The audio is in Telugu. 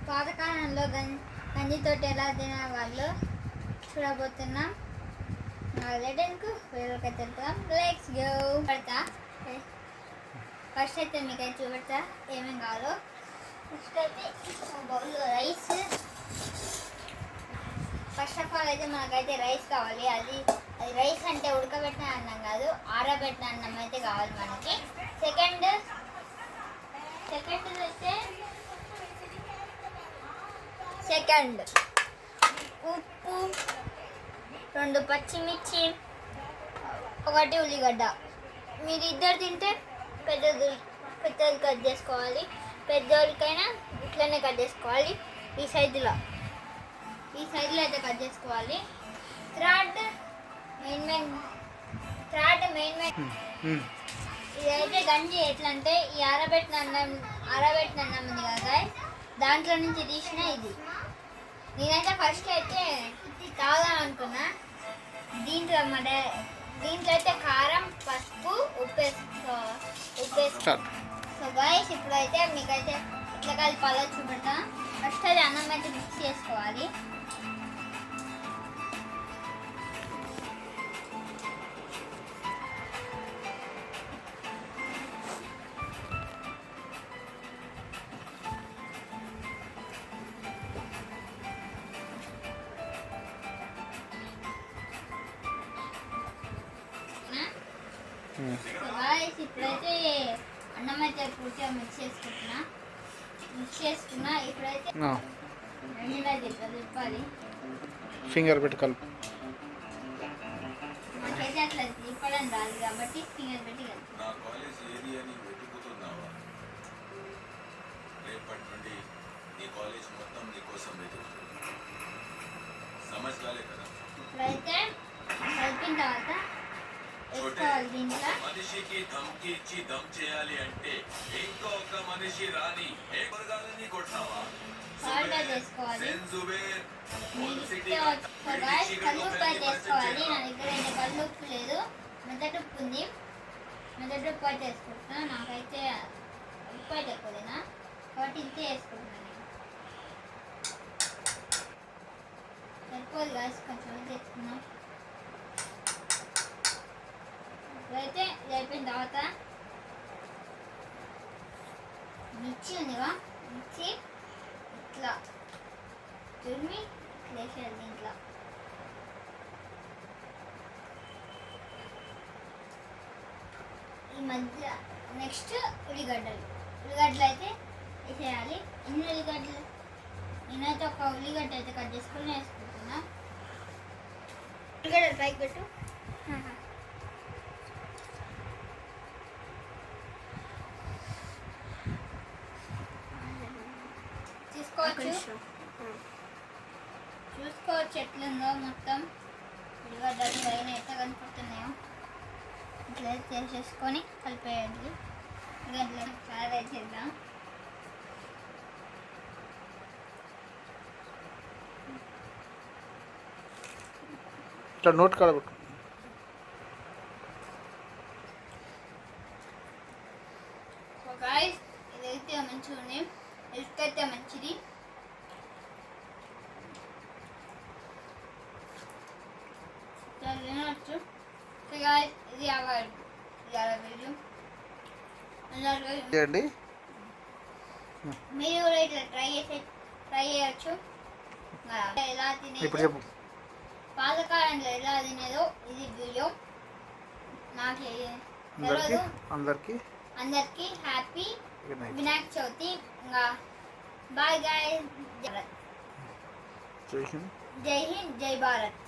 పాతకాలంలో గంజితోటి ఎలా తినేవాళ్ళు చూడబోతున్నాం. లెటెన్కు వేరొక తెలుపుదాం. Let's go. పడతా ఫస్ట్ అయితే మీకైతే చూపెడతా ఏమేమి కావాలో. ఫస్ట్ అయితే బౌల్లో రైస్. ఫస్ట్ ఆఫ్ ఆల్ అయితే మనకైతే రైస్ కావాలి. అది రైస్ అంటే ఉడకబెట్టిన అన్నం కాదు, ఆరబెట్టిన అన్నం అయితే కావాలి మనకి. సెకండ్ ఉప్పు, 2 పచ్చిమిర్చి, 1 ఉల్లిగడ్డ. మీరు ఇద్దరు తింటే పెద్దది కట్ చేసుకోవాలి, పెద్దోళ్ళకైనా ఇట్లనే కట్ చేసుకోవాలి. ఈ సైజులో అయితే కట్ చేసుకోవాలి. థర్డ్ మెయిన్ ఇదైతే గంజి ఎట్లా అంటే ఈ ఆరబెట్టిన అన్నం ఉంది కదా, దాంట్లో నుంచి తీసిన ఇది. నేనైతే ఫస్ట్ అయితే తాగుదాం అనుకున్నా. దీంట్లో అయితే కారం, పసుపు, ఉప్పు వేసుకో. సో గైస్ ఇప్పుడైతే మీకైతే ఇట్లా కలిపాలో చూపెడతా. ఫస్ట్ అది అన్నం అయితే మిక్స్ చేసుకోవాలి. ఇప్పుడైతే అన్నం అయితే పూర్తిగా మిక్స్ చేసుకున్నా. ఇప్పుడైతే తిప్పాలి. ఫింగర్ పెట్టి కలుపు. మాకైతే అట్లా తిప్పడం రాదు కాబట్టి ఫింగర్ పెట్టి కలుపు. ఇప్పుడైతే కలిపిన తర్వాత మనిషికి ధమ్కి ఇచ్చి దమ్ చేయాలి అంటే ఇంకొక మనిషి రాని ఏ వర్గాలని కొట్టావా? చేసుకోవాలి. నా దగ్గర కల్లుప్పు లేదు, మెదడుప్పు ఉంది. మెదడుప్పు అయితే వేసుకుంటున్నా. నాకైతే ఉప్పు అయితే ఎక్కువనా కాబట్టి ఇంతే వేసుకుంటున్నాను. సరిపోదు కాదు, కొంచెం అయితే వేసుకున్నాం. ఇప్పుడైతే ఇది అయిపోయిన తర్వాత మిర్చి ఉందిగా, మిర్చి ఇట్లా తురిమి వేసేయాలి దీంట్లో. ఈ మధ్య నెక్స్ట్ ఉల్లిగడ్డలు అయితే వేసేయాలి. ఎన్ని ఉల్లిగడ్డలు? నేనైతే 1 ఉల్లిగడ్డ అయితే కట్ చేసుకొని వేసుకుంటున్నా. ఉల్లిగడ్డలు పైకి పెట్టు. చూసుకోవచ్చు ఎట్లుందో మొత్తం. ఉల్లిగడ్డలు పైన ఎట్లా కనిపిస్తున్నాయో ఇట్లా చేసేసుకొని కలిపేయండి. ఉల్లిగడ్డలు ఫ్రై చేద్దాం. ఇట్లా నోట్ కాడబెట్టు. ఇదైతే మంచిగా ఉంది, హెల్త్ అయితే మంచిది. తినవచ్చు. ఇది వీడియో మీరు కూడా ఇట్లా ట్రై చేయొచ్చు. ఎలా తినేది పాతకాలంలో ఎలా తినేదో ఇది వీడియో. నాకు అందరికి హ్యాపీ వినాయక చవితి. ఇంకా బాయ్ గాయ్స్. జై హింద్, జై భారత్.